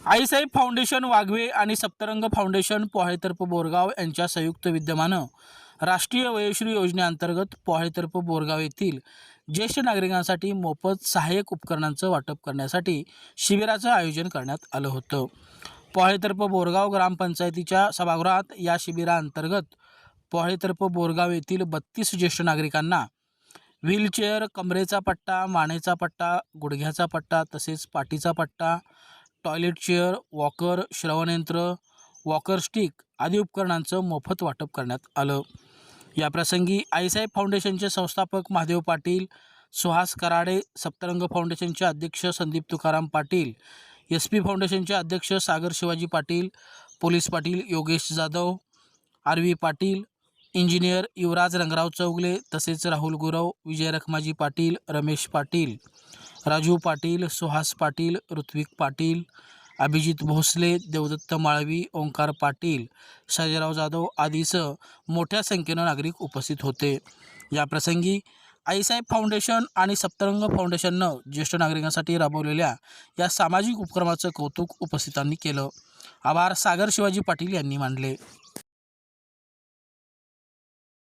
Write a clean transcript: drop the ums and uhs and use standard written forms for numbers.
आईसाहेब foundation Waghave आणि Saptarang foundation पोहाळेतर्फ Borgaon यांच्या संयुक्त विद्यमानं राष्ट्रीय वयोश्री योजनेअंतर्गत पोहाळेतर्फ बोरगाव येथील ज्येष्ठ नागरिकांसाठी मोफत सहाय्यक उपकरणांचं वाटप करण्यासाठी शिबिराचं आयोजन करण्यात आलं होतं। पोहाळेतर्फ बोरगाव ग्रामपंचायतीच्या सभागृहात या शिबिराअंतर्गत पोहाळेतर्फ बोरगाव येथील 32 ज्येष्ठ नागरिकांना व्हीलचेअर, कमरेचा पट्टा, मानेचा पट्टा, गुडघ्याचा पट्टा तसेच पाठीचा पट्टा, टॉयलेट चेअर, वॉकर, श्रवणयंत्र, वॉकर स्टिक आदी उपकरणांचं मोफत वाटप करण्यात आलं। याप्रसंगी आईसाहेब फाउंडेशनचे संस्थापक महादेव पाटील, सुहास कराडे, सप्तरंग फाउंडेशनचे अध्यक्ष संदीप तुकाराम पाटील, SP फाउंडेशनचे अध्यक्ष Sagar Shivaji Patil, police Patil Yogesh Jadhav, RV Patil, engineer Yuvraj Rangrao Chougule तसेच राहुल गुरव, विजय रखमाजी पाटील, रमेश पाटील, राजू पाटील, सुहास पाटील, ऋत्विक पाटील, अभिजित भोसले, देवदत्त माळवी, ओंकार पाटील, सर्जेराव जाधव आदीसह मोठ्या संख्येनं नागरिक उपस्थित होते। याप्रसंगी आईसाहेब फाउंडेशन आणि सप्तरंग फाउंडेशननं ज्येष्ठ नागरिकांसाठी राबवलेल्या या सामाजिक उपक्रमाचं कौतुक उपस्थितांनी केलं। आभार सागर शिवाजी पाटील यांनी मानले।